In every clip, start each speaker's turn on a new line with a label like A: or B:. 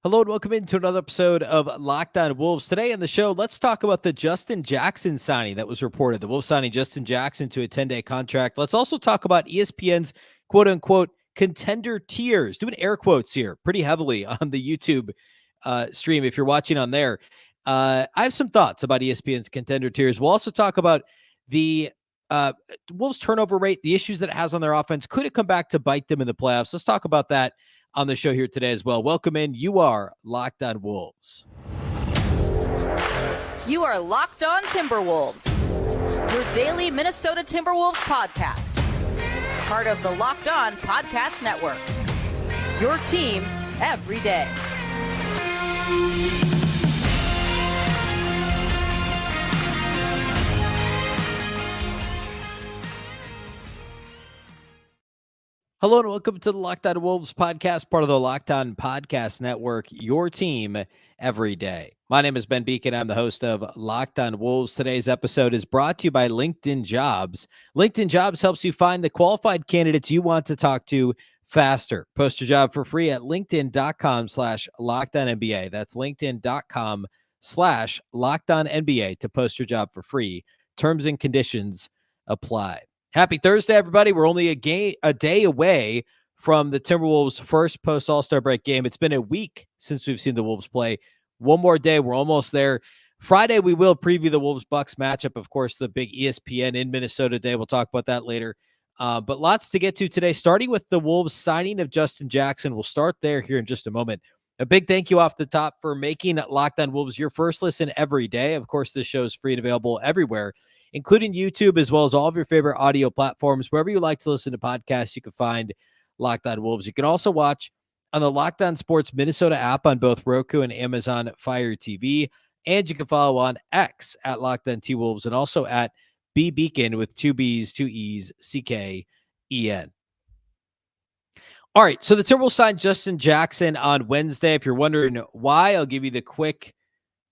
A: Hello and welcome into another episode of Locked On Wolves. Today on the show, let's talk about the Justin Jackson signing that was reported. The Wolves signing Justin Jackson to a 10-day contract. Let's also talk about ESPN's quote-unquote contender tiers. Doing air quotes here pretty heavily on the YouTube stream if you're watching on there. I have some thoughts about ESPN's contender tiers. We'll also talk about the Wolves turnover rate, the issues that it has on their offense. Could it come back to bite them in the playoffs? Let's talk about that on the show here today as well. Welcome in. You are Locked On Wolves.
B: You are Locked On Timberwolves, your daily Minnesota Timberwolves podcast. Part of the Locked On Podcast Network. Your team every day.
A: Hello and welcome to the Locked On Wolves podcast, part of the Locked On Podcast Network, your team every day. My name is Beecken. I'm the host of Locked On Wolves. Today's episode is brought to you by LinkedIn Jobs. LinkedIn Jobs helps you find the qualified candidates you want to talk to faster. Post your job for free at linkedin.com/LockedOnNBA. That's linkedin.com/LockedOnNBA to post your job for free. Terms and conditions apply. Happy Thursday, everybody. We're only a day away from the Timberwolves' first post-All-Star break game. It's been a week since we've seen the Wolves play. One more day. We're almost there. Friday, we will preview the Wolves-Bucks matchup. Of course, the big ESPN in Minnesota day. We'll talk about that later. But lots to get to today, starting with the Wolves signing of Justin Jackson. We'll start there here in just a moment. A big thank you off the top for making Locked On Wolves your first listen every day. Of course, this show is free and available everywhere, including YouTube, as well as all of your favorite audio platforms. Wherever you like to listen to podcasts, you can find Locked On Wolves. You can also watch on the Locked On Sports Minnesota app on both Roku and Amazon Fire TV. And you can follow on X at Locked On T-Wolves and also at Beecken with two B's, two E's, CKEN. All right, so the Timberwolves signed Justin Jackson on Wednesday. If you're wondering why, I'll give you the quick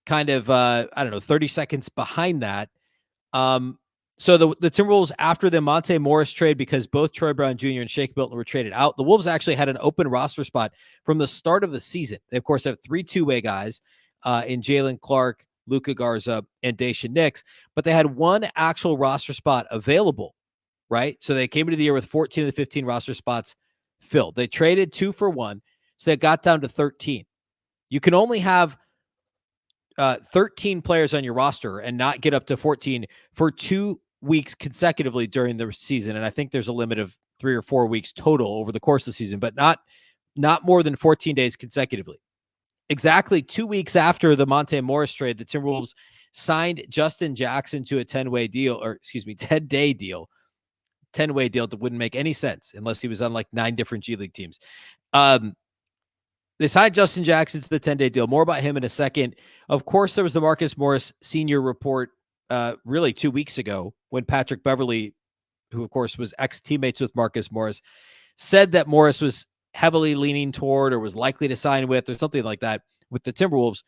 A: kind of, 30 seconds behind that. So the Timberwolves, after the Monte Morris trade, because both Troy Brown Jr. and Shake Milton were traded out, the Wolves actually had an open roster spot from the start of the season. They, of course, have three two-way guys in Jalen Clark, Luka Garza, and Daishen Nix, but they had one actual roster spot available, right? So they came into the year with 14 of the 15 roster spots filled. They traded 2 for 1, so it got down to 13. You can only have 13 players on your roster and not get up to 14 for 2 weeks consecutively during the season. And I think there's a limit of 3 or 4 weeks total over the course of the season, but not more than 14 days consecutively. Exactly 2 weeks after the Monte Morris trade, the Timberwolves signed Justin Jackson to a 10-day deal. 10-way deal that wouldn't make any sense unless he was on like 9 different G League teams. They signed Justin Jackson to the 10-day deal. More about him in a second. Of course, there was the Marcus Morris senior report really 2 weeks ago when Patrick Beverley, who of course was ex-teammates with Marcus Morris, said that Morris was heavily leaning toward or was likely to sign with or something like that with the Timberwolves.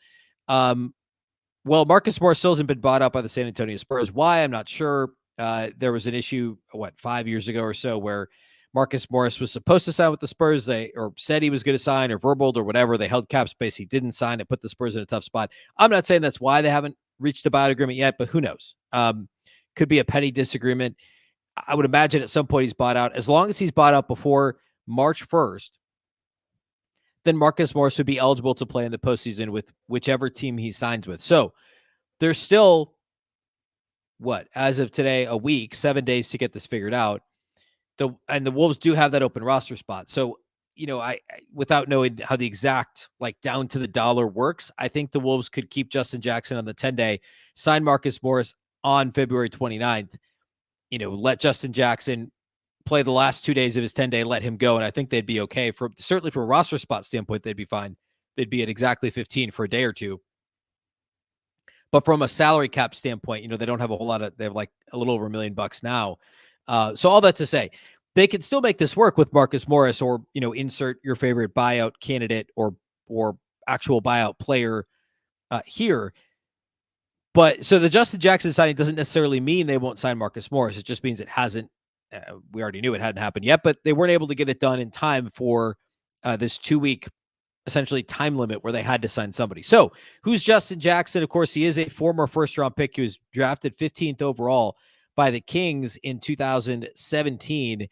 A: Well, Marcus Morris still hasn't been bought out by the San Antonio Spurs. Why? I'm not sure. There was an issue, 5 years ago or so, where Marcus Morris was supposed to sign with the Spurs. Or said he was going to sign or verbaled or whatever. They held cap space. He didn't sign. It put the Spurs in a tough spot. I'm not saying that's why they haven't reached a buyout agreement yet, but who knows? Could be a petty disagreement. I would imagine at some point he's bought out. As long as he's bought out before March 1st, then Marcus Morris would be eligible to play in the postseason with whichever team he signs with. So there's still, as of today, a week, 7 days to get this figured out. The Wolves do have that open roster spot. So, I without knowing how the exact, down to the dollar works, I think the Wolves could keep Justin Jackson on the 10-day, sign Marcus Morris on February 29th, let Justin Jackson play the last 2 days of his 10-day, let him go. And I think they'd be okay. Certainly from a roster spot standpoint, they'd be fine. They'd be at exactly 15 for a day or two. But from a salary cap standpoint, they don't have a whole lot they have a little over $1 million now. So all that to say, they can still make this work with Marcus Morris or, insert your favorite buyout candidate or actual buyout player here. But so the Justin Jackson signing doesn't necessarily mean they won't sign Marcus Morris. It just means it hasn't. We already knew it hadn't happened yet, but they weren't able to get it done in time for this 2 week essentially time limit where they had to sign somebody. So who's Justin Jackson? Of course, he is a former first-round pick. He was drafted 15th overall by the Kings in 2017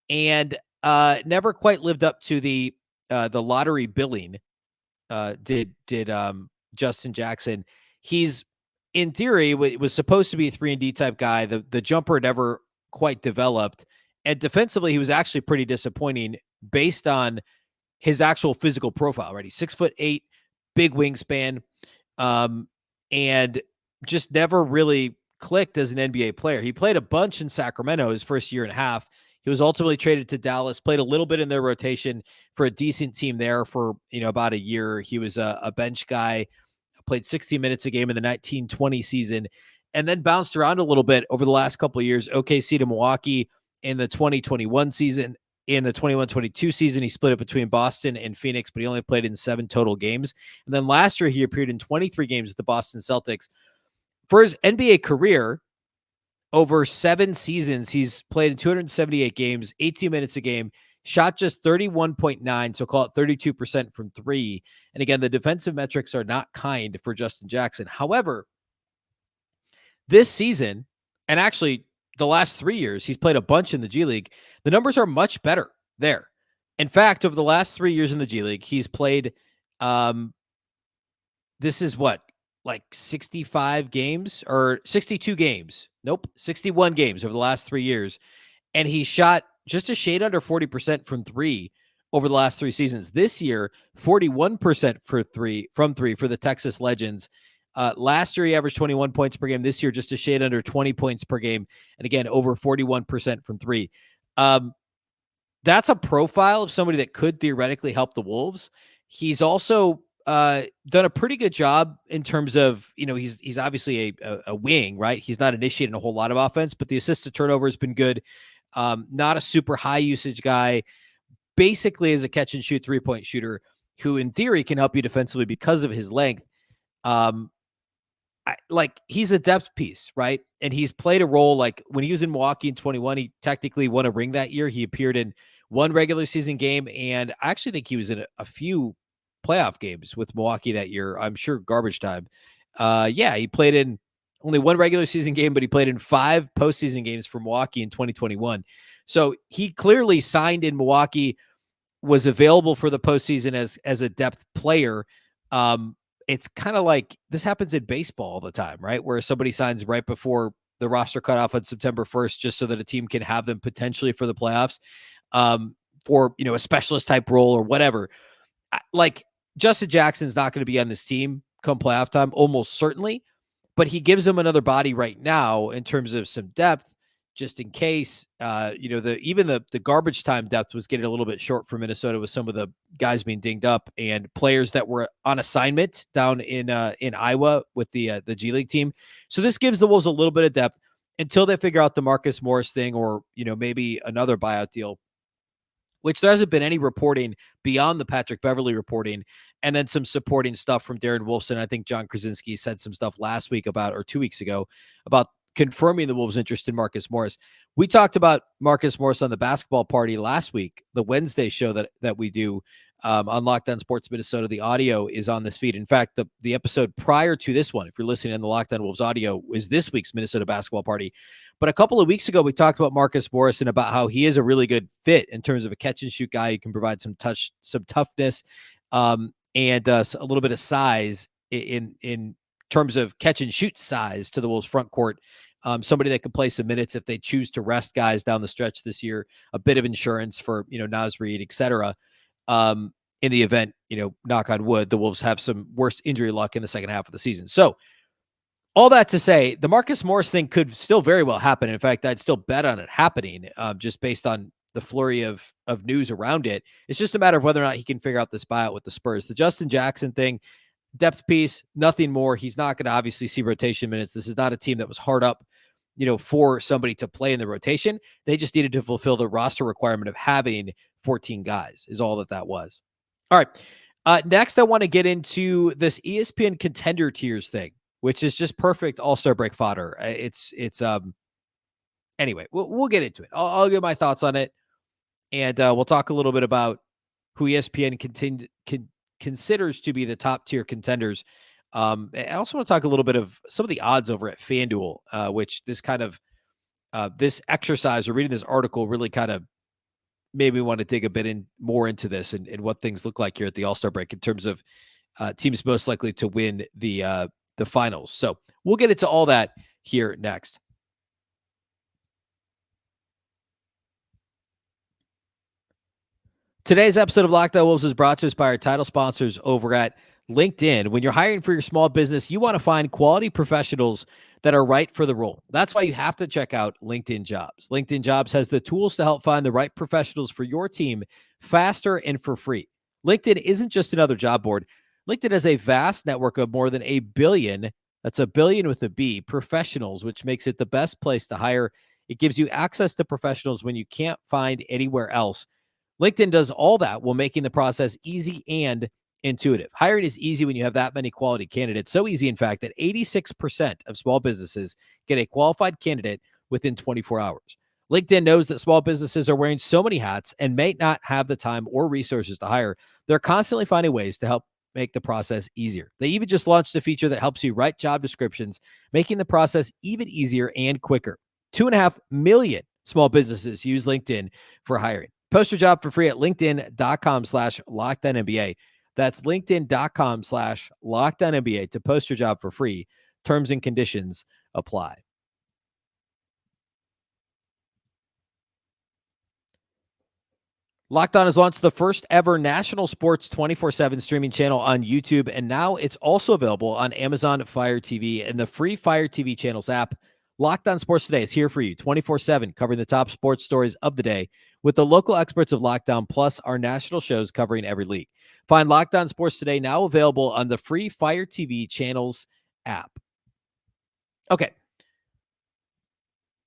A: and never quite lived up to the lottery billing. Did Justin Jackson? He's in theory was supposed to be a 3-and-D type guy. The jumper never quite developed, and defensively he was actually pretty disappointing based on his actual physical profile. Right, he's 6'8", big wingspan, and just never really clicked as an NBA player. He played a bunch in Sacramento his first year and a half. He was ultimately traded to Dallas, played a little bit in their rotation for a decent team there for, about a year. He was a bench guy, played 60 minutes a game in the 1920 season, and then bounced around a little bit over the last couple of years. OKC to Milwaukee in the 2021 season. In the 21-22 season, he split it between Boston and Phoenix, but he only played in 7 total games. And then last year, he appeared in 23 games with the Boston Celtics. For his NBA career, over 7 seasons, he's played in 278 games, 18 minutes a game, shot just 31.9, so call it 32% from 3. And again, the defensive metrics are not kind for Justin Jackson. However, this season, and actually the last 3 years, he's played a bunch in the G League. The numbers are much better there. In fact, over the last 3 years in the G League, he's played, this is what, like 65 games or 62 games. Nope, 61 games over the last 3 years. And he shot just a shade under 40% from 3 over the last 3 seasons. This year, 41% from 3 for the Texas Legends. Last year, he averaged 21 points per game. This year, just a shade under 20 points per game. And again, over 41% from 3. That's a profile of somebody that could theoretically help the Wolves. He's also done a pretty good job in terms of, he's obviously a wing, right? He's not initiating a whole lot of offense, but the assist to turnover has been good. Not a super high usage guy, basically is a catch and shoot 3-point shooter who in theory can help you defensively because of his length. He's a depth piece, right? And he's played a role, like when he was in Milwaukee in 21, he technically won a ring that year. He appeared in 1 regular season game, and I actually think he was in a few playoff games with Milwaukee that year. I'm sure garbage time. He played in only 1 regular season game, but he played in 5 postseason games for Milwaukee in 2021. So he clearly signed in Milwaukee, was available for the postseason as a depth player. It's kind of like this happens in baseball all the time, right? Where somebody signs right before the roster cutoff on September 1st, just so that a team can have them potentially for the playoffs, for, a specialist type role or whatever. Like Justin Jackson's not going to be on this team come playoff time, almost certainly, but he gives them another body right now in terms of some depth, just in case. The garbage time depth was getting a little bit short for Minnesota with some of the guys being dinged up and players that were on assignment down in Iowa with the G League team. So this gives the Wolves a little bit of depth until they figure out the Marcus Morris thing, or maybe another buyout deal, which there hasn't been any reporting beyond the Patrick Beverley reporting, and then some supporting stuff from Darren Wolfson. I think John Krasinski said some stuff last week or 2 weeks ago about confirming the Wolves' interest in Marcus Morris. We talked about Marcus Morris on the Basketball Party last week, the Wednesday show that we do on Locked On Sports Minnesota. The audio is on this feed. In fact, the episode prior to this one, if you're listening in the Locked On Wolves audio, is this week's Minnesota Basketball Party. But a couple of weeks ago, we talked about Marcus Morris and about how he is a really good fit in terms of a catch and shoot guy. He can provide some toughness, and a little bit of size in terms of catch and shoot size to the Wolves front court. Somebody that could play some minutes if they choose to rest guys down the stretch this year, a bit of insurance for, Naz Reid, et cetera. In the event, knock on wood, the Wolves have some worse injury luck in the second half of the season. So all that to say, the Marcus Morris thing could still very well happen. In fact, I'd still bet on it happening, just based on the flurry of news around it. It's just a matter of whether or not he can figure out this buyout with the Spurs. The Justin Jackson thing, depth piece, nothing more. He's not going to obviously see rotation minutes. This is not a team that was hard up, for somebody to play in the rotation. They just needed to fulfill the roster requirement of having 14 guys is all that was. All right. Next, I want to get into this ESPN Contender Tiers thing, which is just perfect All-Star break fodder. Anyway, we'll get into it. I'll give my thoughts on it, and we'll talk a little bit about who ESPN considers to be the top tier contenders. I also want to talk a little bit of some of the odds over at FanDuel, which this kind of this exercise or reading this article really kind of made me want to dig a bit more into this and what things look like here at the All-Star break in terms of teams most likely to win the finals. So we'll get into all that here next. Today's episode of Locked On Wolves is brought to us by our title sponsors over at LinkedIn. When you're hiring for your small business, you want to find quality professionals that are right for the role. That's why you have to check out LinkedIn Jobs. LinkedIn Jobs has the tools to help find the right professionals for your team faster and for free. LinkedIn isn't just another job board. LinkedIn has a vast network of more than a billion, that's a billion with a B, professionals, which makes it the best place to hire. It gives you access to professionals when you can't find anywhere else. LinkedIn does all that while making the process easy and intuitive. Hiring is easy when you have that many quality candidates. So easy, in fact, that 86% of small businesses get a qualified candidate within 24 hours. LinkedIn knows that small businesses are wearing so many hats and may not have the time or resources to hire. They're constantly finding ways to help make the process easier. They even just launched a feature that helps you write job descriptions, making the process even easier and quicker. 2.5 million small businesses use LinkedIn for hiring. Post your job for free at linkedin.com/LockedOnNBA. That's linkedin.com/LockedOnNBA to post your job for free. Terms and conditions apply. Locked On has launched the first ever national sports 24/7 streaming channel on YouTube, and now it's also available on Amazon Fire TV and the free Fire TV channels app. Locked On Sports Today is here for you 24/7, covering the top sports stories of the day with the local experts of Locked On, plus our national shows covering every league. Find Locked On Sports Today now available on the free Fire TV channels app. Okay.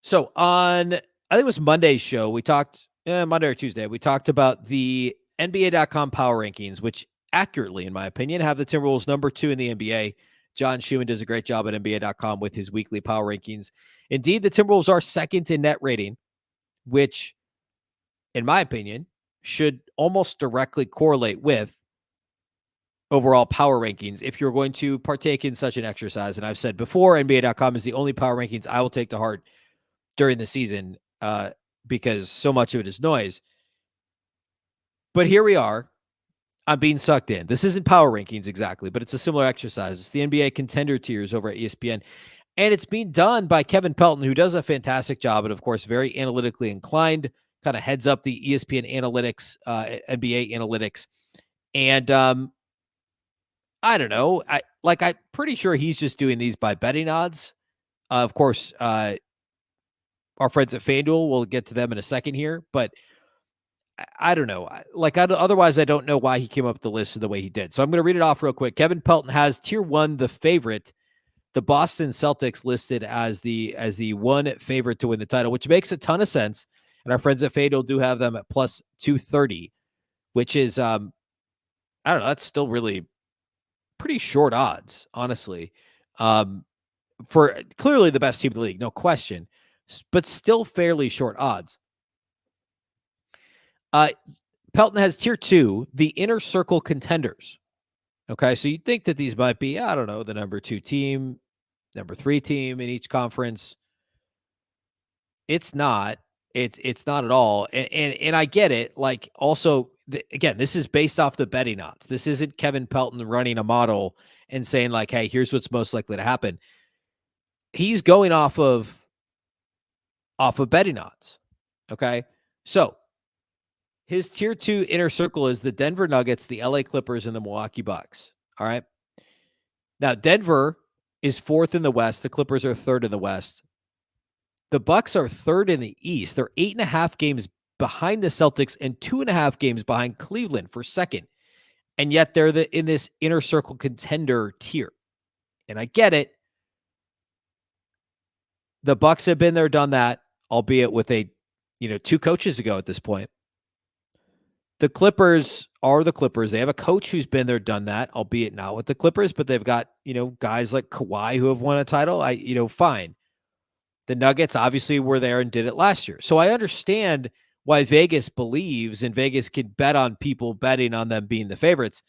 A: So on, I think it was Monday's show, we talked, Monday or Tuesday, we talked about the NBA.com power rankings, which accurately, in my opinion, have the Timberwolves number 2 in the NBA. John Schumann does a great job at NBA.com with his weekly power rankings. Indeed, the Timberwolves are second in net rating, which, in my opinion, should almost directly correlate with overall power rankings if you're going to partake in such an exercise. And I've said before, NBA.com is the only power rankings I will take to heart during the season because so much of it is noise. But here we are. I'm being sucked in. This isn't power rankings exactly, but it's a similar exercise. It's the NBA Contender Tiers over at ESPN. And it's being done by Kevin Pelton, who does a fantastic job and, of course, very analytically inclined, kind of heads up the ESPN analytics, NBA analytics. And I don't know. I'm pretty sure he's just doing these by betting odds. Of course, our friends at FanDuel, we'll get to them in a second here, but I don't know. Otherwise, I don't know why he came up with the list the way he did. So I'm going to read it off real quick. Kevin Pelton has tier 1, the favorite, the Boston Celtics, listed as the one favorite to win the title, which makes a ton of sense. And our friends at FanDuel do have them at plus 230, which is, I don't know, that's still really pretty short odds, honestly, for clearly the best team in the league, no question, but still fairly short odds. Pelton has tier 2, the inner circle contenders. Okay, so you'd think that these might be, I don't know, the number 2 team, number 3 team in each conference. It's not. It's not at all. And I get it. Like, also, again, this is based off the betting odds. This isn't Kevin Pelton running a model and saying, like, hey, here's what's most likely to happen. He's going off of betting odds. Okay, so his tier 2 inner circle is the Denver Nuggets, the LA Clippers, and the Milwaukee Bucks. All right. Now, Denver is 4th in the West. The Clippers are 3rd in the West. The Bucks are 3rd in the East. They're 8.5 games behind the Celtics and 2.5 games behind Cleveland for 2nd. And yet they're in this inner circle contender tier. And I get it. The Bucks have been there, done that, albeit with 2 coaches ago at this point. The Clippers are the Clippers. They have a coach who's been there, done that, albeit not with the Clippers, but they've got, guys like Kawhi who have won a title. Fine. The Nuggets obviously were there and did it last year. So I understand why Vegas believes, and Vegas can bet on people betting on them being the favorites.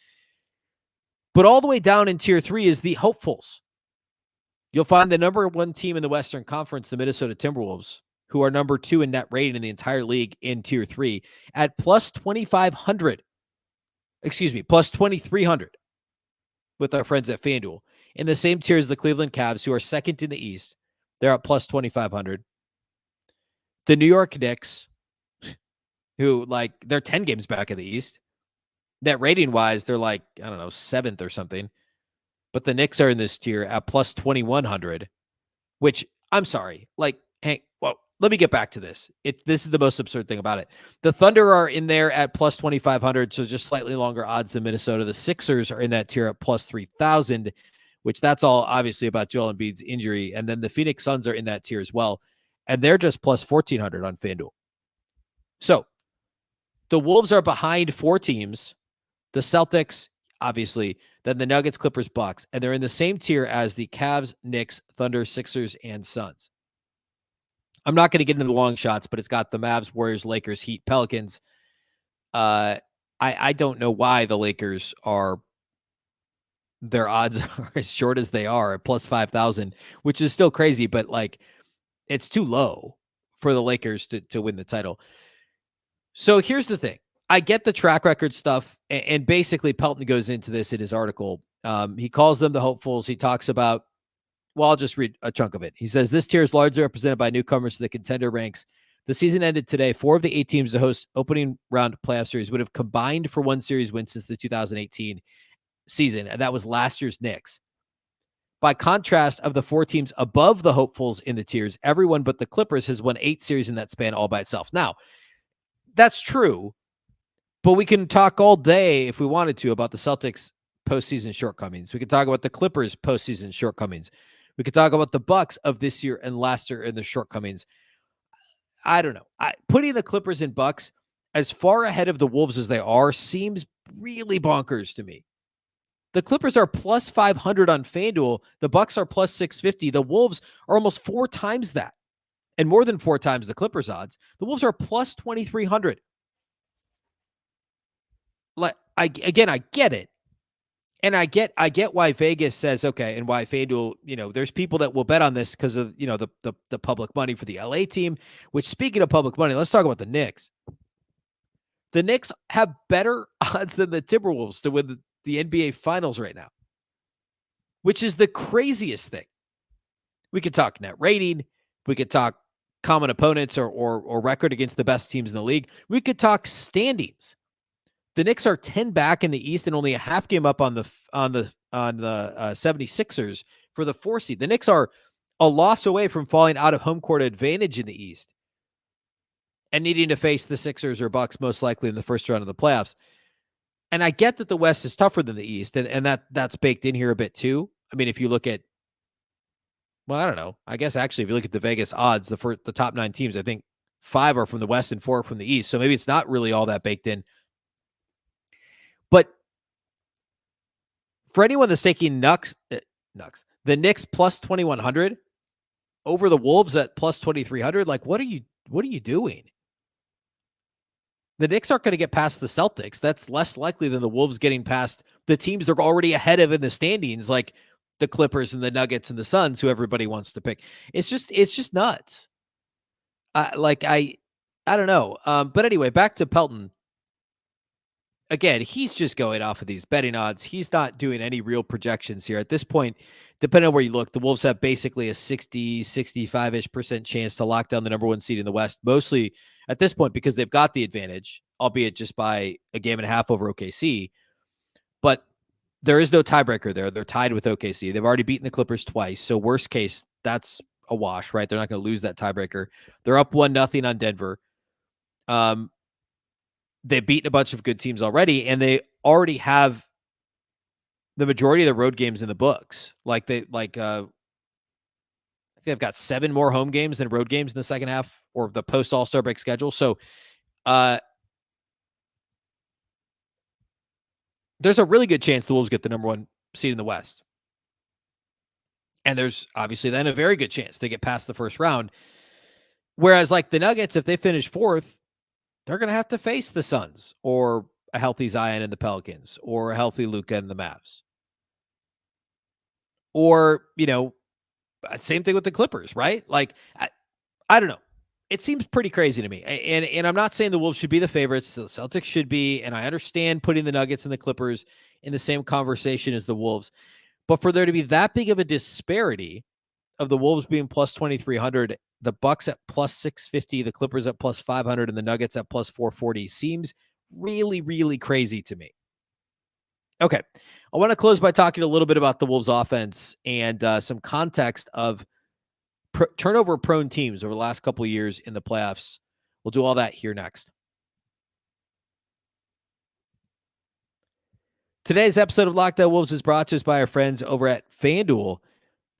A: But all the way down in tier 3 is the hopefuls. You'll find the number 1 team in the Western Conference, the Minnesota Timberwolves, who are number 2 in net rating in the entire league in tier 3 at plus 2,500. Excuse me, plus 2,300 with our friends at FanDuel. In the same tier as the Cleveland Cavs, who are second in the East. They're at plus 2,500. The New York Knicks, who, like, they're 10 games back in the East. Net rating-wise, they're like, I don't know, 7th or something. But the Knicks are in this tier at plus 2,100, which, I'm sorry, like, hey, well, let me get back to this. This is the most absurd thing about it. The Thunder are in there at plus 2,500, so just slightly longer odds than Minnesota. The Sixers are in that tier at plus 3,000, which that's all obviously about Joel Embiid's injury. And then the Phoenix Suns are in that tier as well, and they're just plus 1,400 on FanDuel. So the Wolves are behind 4 teams, the Celtics, obviously, then the Nuggets, Clippers, Bucks, and they're in the same tier as the Cavs, Knicks, Thunder, Sixers, and Suns. I'm not going to get into the long shots, but it's got the Mavs, Warriors, Lakers, Heat, Pelicans. I don't know why the Lakers their odds are as short as they are at plus 5,000, which is still crazy, but like it's too low for the Lakers to win the title. So here's the thing. I get the track record stuff, and basically Pelton goes into this in his article. He calls them the hopefuls. He talks about, well, I'll just read a chunk of it. He says, this tier is largely represented by newcomers to the contender ranks. The season ended today. 4 of the 8 teams to host opening round playoff series would have combined for 1 series win since the 2018 season, and that was last year's Knicks. By contrast, of the 4 teams above the hopefuls in the tiers, everyone but the Clippers has won 8 series in that span all by itself. Now, that's true, but we can talk all day if we wanted to about the Celtics' postseason shortcomings. We could talk about the Clippers' postseason shortcomings. We could talk about the Bucks of this year and last year and the shortcomings. I don't know. Putting the Clippers and Bucks as far ahead of the Wolves as they are seems really bonkers to me. The Clippers are plus 500 on FanDuel. The Bucks are plus 650. The Wolves are almost 4 times that, and more than 4 times the Clippers odds. The Wolves are plus 2,300. Like, I get it. And I get why Vegas says, okay, and why FanDuel, there's people that will bet on this because of, the public money for the LA team, which, speaking of public money, let's talk about the Knicks. The Knicks have better odds than the Timberwolves to win the NBA Finals right now, which is the craziest thing. We could talk net rating. We could talk common opponents or record against the best teams in the league. We could talk standings. The Knicks are 10 back in the East and only a half game up on the 76ers for the 4 seed. The Knicks are a loss away from falling out of home court advantage in the East and needing to face the Sixers or Bucks most likely in the first round of the playoffs. And I get that the West is tougher than the East, and that's baked in here a bit too. I mean, if you look at, well, I don't know. I guess actually, if you look at the Vegas odds, the top 9 teams, I think 5 are from the West and 4 are from the East. So maybe it's not really all that baked in. But for anyone that's taking the Knicks plus 2,100 over the Wolves at plus 2,300, like, what are you doing? The Knicks aren't going to get past the Celtics. That's less likely than the Wolves getting past the teams they're already ahead of in the standings, like the Clippers and the Nuggets and the Suns, who everybody wants to pick. It's just nuts. I don't know. But anyway, back to Pelton. Again, he's just going off of these betting odds. He's not doing any real projections here. At this point, depending on where you look, the Wolves have basically a 60, 65-ish% chance to lock down the number 1 seed in the West, mostly at this point because they've got the advantage, albeit just by a game and a half over OKC. But there is no tiebreaker there. They're tied with OKC. They've already beaten the Clippers twice. So worst case, that's a wash, right? They're not going to lose that tiebreaker. They're up 1-0 on Denver. They've beaten a bunch of good teams already, and they already have the majority of the road games in the books. I think they've got 7 more home games than road games in the second half or the post All-Star break schedule. So there's a really good chance the Wolves get the number 1 seed in the West. And there's obviously then a very good chance they get past the first round. Whereas like the Nuggets, if they finish 4th, they're going to have to face the Suns or a healthy Zion and the Pelicans or a healthy Luka and the Mavs. Or, same thing with the Clippers, right? Like, I don't know. It seems pretty crazy to me. And I'm not saying the Wolves should be the favorites. The Celtics should be. And I understand putting the Nuggets and the Clippers in the same conversation as the Wolves. But for there to be that big of a disparity of the Wolves being plus 2,300, the Bucks at plus 650, the Clippers at plus 500, and the Nuggets at plus 440 seems really, really crazy to me. Okay. I want to close by talking a little bit about the Wolves offense and some context of turnover-prone teams over the last couple of years in the playoffs. We'll do all that here next. Today's episode of Locked On Wolves is brought to us by our friends over at FanDuel.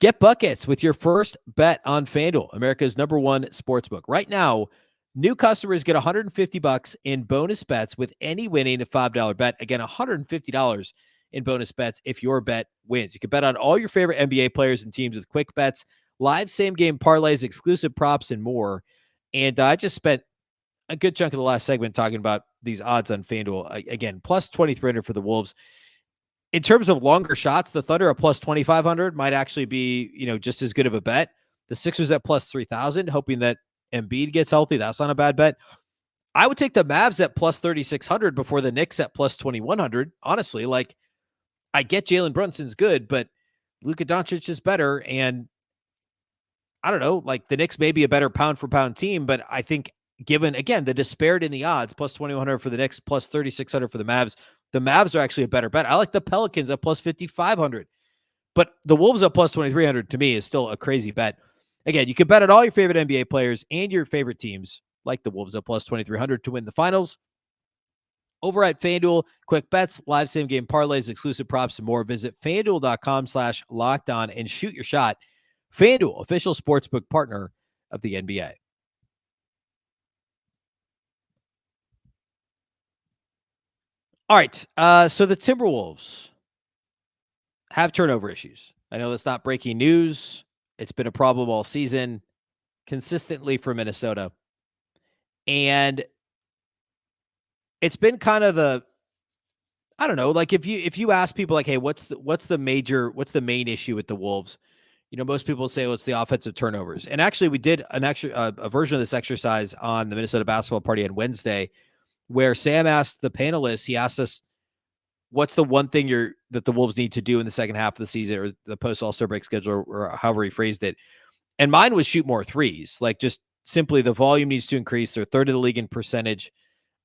A: Get buckets with your first bet on FanDuel, America's #1 sportsbook. Right now, new customers get $150 in bonus bets with any winning $5 bet. Again, $150 in bonus bets if your bet wins. You can bet on all your favorite NBA players and teams with quick bets, live same-game parlays, exclusive props, and more. And I just spent a good chunk of the last segment talking about these odds on FanDuel. Again, plus 2,300 for the Wolves. In terms of longer shots, the Thunder at plus 2,500 might actually be, just as good of a bet. The Sixers at plus 3,000, hoping that Embiid gets healthy. That's not a bad bet. I would take the Mavs at plus 3,600 before the Knicks at plus 2,100. Honestly, I get Jalen Brunson's good, but Luka Doncic is better. And I don't know, the Knicks may be a better pound for pound team, but I think given, again, the disparity in the odds, plus 2,100 for the Knicks, plus 3,600 for the Mavs are actually a better bet. I like the Pelicans at plus 5,500, but the Wolves at plus 2,300 to me is still a crazy bet. Again, you can bet on all your favorite NBA players and your favorite teams, like the Wolves at plus 2,300 to win the finals. Over at FanDuel, quick bets, live same game parlays, exclusive props, and more. Visit FanDuel.com/lockedon and shoot your shot. FanDuel, official sportsbook partner of the NBA. All right, so the Timberwolves have turnover issues. I know that's not breaking news. It's been a problem all season, consistently for Minnesota. And it's been kind of I don't know, if you ask people hey, what's the main issue with the Wolves? Most people say, well, it's the offensive turnovers. And actually, we did a version of this exercise on the Minnesota Basketball Party on Wednesday, where Sam asked the panelists, he asked us, what's the one thing that the Wolves need to do in the second half of the season or the post All-Star break schedule, or however he phrased it. And mine was shoot more threes. Just simply the volume needs to increase. They're third in the league in percentage.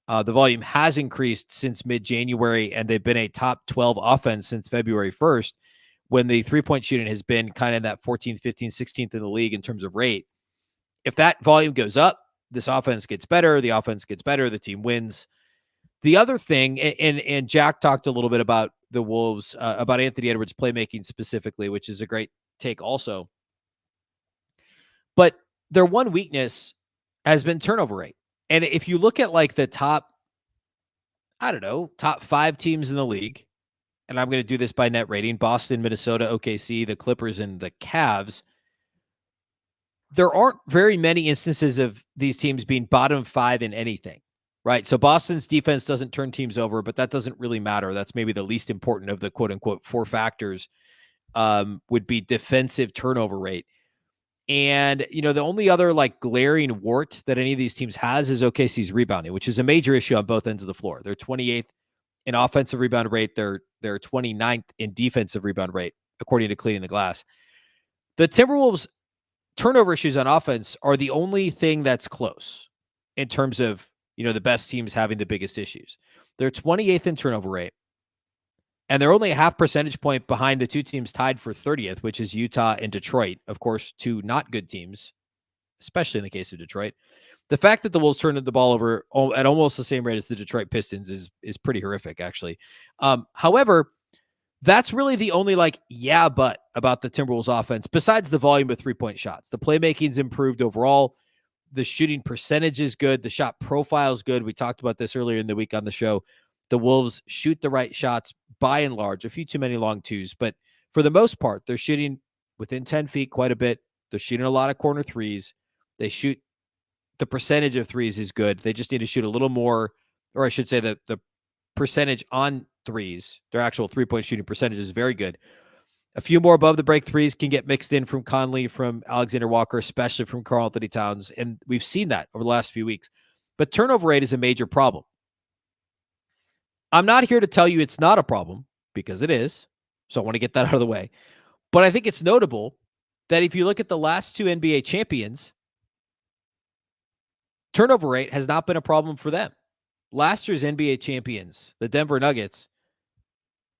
A: The volume has increased since mid-January, and they've been a top 12 offense since February 1st, when the three-point shooting has been kind of in that 14th, 15th, 16th in the league in terms of rate. If that volume goes up, this offense gets better. The offense gets better. The team wins. The other thing, and Jack talked a little bit about the Wolves, about Anthony Edwards' playmaking specifically, which is a great take also. But their one weakness has been turnover rate. And if you look at the top 5 teams in the league, and I'm going to do this by net rating, Boston, Minnesota, OKC, the Clippers, and the Cavs, there aren't very many instances of these teams being bottom 5 in anything, right? So Boston's defense doesn't turn teams over, but that doesn't really matter. That's maybe the least important of the quote-unquote 4 factors, would be defensive turnover rate. And, the only other glaring wart that any of these teams has is OKC's rebounding, which is a major issue on both ends of the floor. They're 28th in offensive rebound rate. They're 29th in defensive rebound rate, according to Cleaning the Glass. The Timberwolves' turnover issues on offense are the only thing that's close in terms of, the best teams having the biggest issues. They're 28th in turnover rate, and they're only a half percentage point behind the two teams tied for 30th, which is Utah and Detroit. Of course, two not good teams, especially in the case of Detroit. The fact that the Wolves turned the ball over at almost the same rate as the Detroit Pistons is pretty horrific, actually. However, that's really the only but about the Timberwolves offense, besides the volume of three-point shots. The playmaking's improved overall. The shooting percentage is good. The shot profile is good. We talked about this earlier in the week on the show. The Wolves shoot the right shots by and large, a few too many long twos, but for the most part, they're shooting within 10 feet quite a bit. They're shooting a lot of corner threes. The percentage of threes is good. They just need to shoot a little more, or I should say the percentage on threes, their actual three-point shooting percentage is very good. A few more above the break threes can get mixed in from Conley, from Alexander Walker, especially from Karl-Anthony Towns. And we've seen that over the last few weeks. But turnover rate is a major problem. I'm not here to tell you it's not a problem, because it is. So I want to get that out of the way. But I think it's notable that if you look at the last two NBA champions, turnover rate has not been a problem for them. Last year's NBA champions, the Denver Nuggets,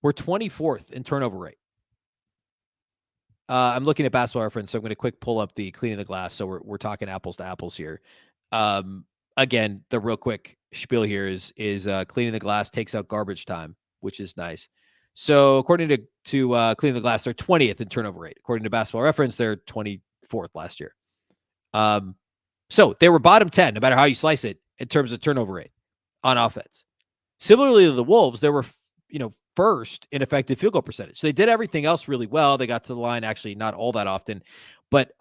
A: were 24th in turnover rate. I'm looking at Basketball Reference, so I'm going to quick pull up the cleaning the glass. So we're talking apples to apples here. Again, the real quick spiel here is cleaning the glass takes out garbage time, which is nice. So according to cleaning the glass, they're 20th in turnover rate. According to Basketball Reference, they're 24th last year. So they were bottom 10, no matter how you slice it, in terms of turnover rate on offense. Similarly to the Wolves, they were, first in effective field goal percentage. So they did everything else really well. They got to the line actually not all that often, but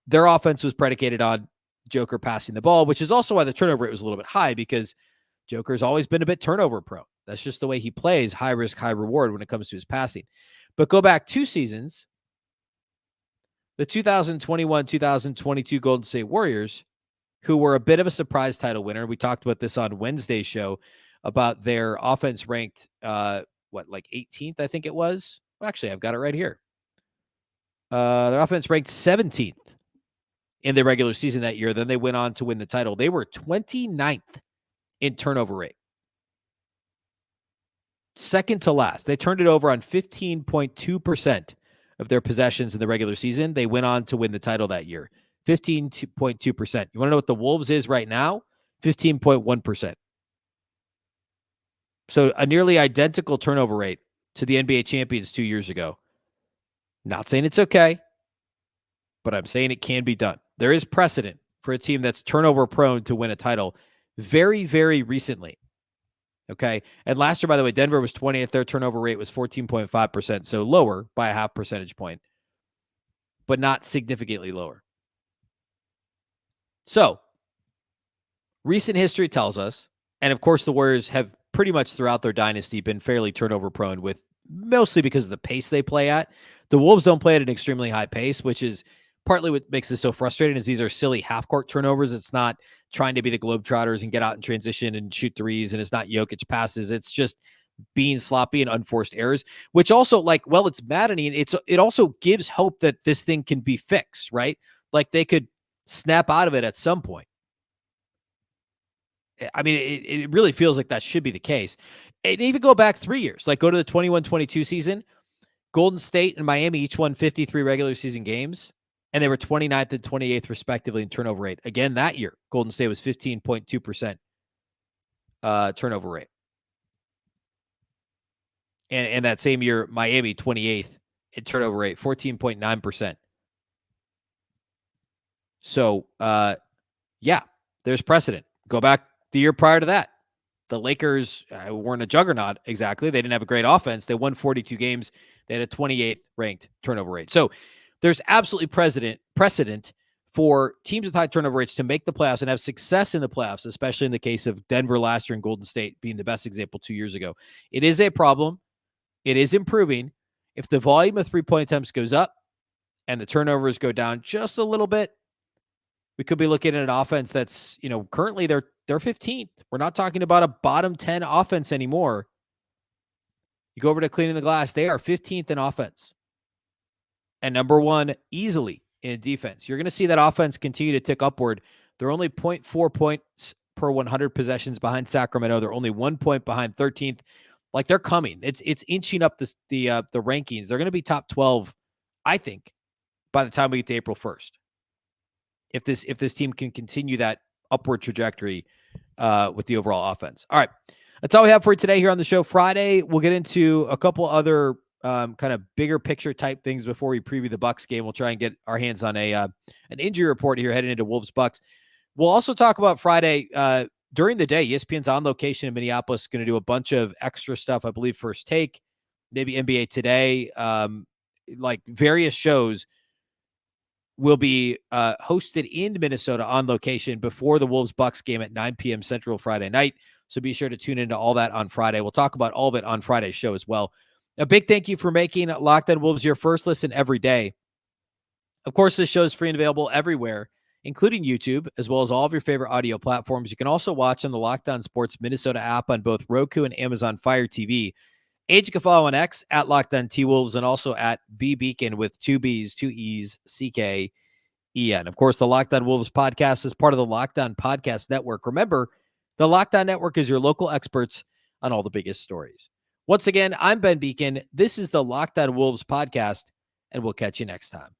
A: their offense was predicated on Joker passing the ball, which is also why the turnover rate was a little bit high, because Joker's always been a bit turnover prone. That's just the way he plays, high risk, high reward when it comes to his passing. But go back 2 seasons, the 2021-2022 Golden State Warriors, who were a bit of a surprise title winner. We talked about this on Wednesday's show about their offense ranked, 18th, I think it was. Well, actually, I've got it right here. Their offense ranked 17th in the regular season that year. Then they went on to win the title. They were 29th in turnover rate. Second to last. They turned it over on 15.2% of their possessions in the regular season. They went on to win the title that year. 15.2%. You want to know what the Wolves is right now? 15.1%. So a nearly identical turnover rate to the NBA champions 2 years ago. Not saying it's okay, but I'm saying it can be done. There is precedent for a team that's turnover prone to win a title very, very recently. Okay. And last year, by the way, Denver was 20th. Their turnover rate was 14.5%. So lower by a half percentage point, but not significantly lower. So recent history tells us, and of course the Warriors have pretty much throughout their dynasty been fairly turnover prone, with mostly because of the pace they play at. The Wolves don't play at an extremely high pace, which is partly what makes this so frustrating, is these are silly half-court turnovers. It's not trying to be the Globetrotters and get out in transition and shoot threes, and it's not Jokic passes. It's just being sloppy and unforced errors, which also, it's maddening. It also gives hope that this thing can be fixed, right? Like they could snap out of it at some point. I mean, it really feels like that should be the case. And even go back 3 years, go to the 21-22 season. Golden State and Miami each won 53 regular season games, and they were 29th and 28th respectively in turnover rate. Again, that year, Golden State was 15.2% turnover rate. And that same year, Miami 28th in turnover rate, 14.9%. So, there's precedent. Go back the year prior to that. The Lakers weren't a juggernaut exactly. They didn't have a great offense. They won 42 games. They had a 28th ranked turnover rate. So there's absolutely precedent for teams with high turnover rates to make the playoffs and have success in the playoffs, especially in the case of Denver last year and Golden State being the best example 2 years ago. It is a problem. It is improving. If the volume of three-point attempts goes up and the turnovers go down just a little bit, we could be looking at an offense that's, currently they're 15th. We're not talking about a bottom 10 offense anymore. You go over to cleaning the glass, they are 15th in offense and number 1 easily in defense. You're going to see that offense continue to tick upward. They're only 0.4 points per 100 possessions behind Sacramento. They're only 1 point behind 13th. They're coming. It's inching up the rankings. They're going to be top 12, I think, by the time we get to April 1st. If this team can continue that upward trajectory with the overall offense. All right. That's all we have for you today here on the show. Friday, we'll get into a couple other kind of bigger picture type things before we preview the Bucks game. We'll try and get our hands on an injury report here heading into Wolves Bucks. We'll also talk about Friday during the day. ESPN's on location in Minneapolis, going to do a bunch of extra stuff. I believe First Take, maybe NBA Today, various shows will be hosted in Minnesota on location before the Wolves-Bucks game at 9 p.m. Central Friday night. So be sure to tune into all that on Friday. We'll talk about all of it on Friday's show as well. A big thank you for making Locked On Wolves your first listen every day. Of course, this show is free and available everywhere, including YouTube, as well as all of your favorite audio platforms. You can also watch on the Locked On Sports Minnesota app on both Roku and Amazon Fire TV. And you can follow on X at Locked On T-Wolves and also at Beecken with 2 B's, 2 E's, C-K-E-N. Of course, the Locked On Wolves podcast is part of the Locked On Podcast Network. Remember, the Locked On Network is your local experts on all the biggest stories. Once again, I'm Ben Beecken. This is the Locked On Wolves podcast, and we'll catch you next time.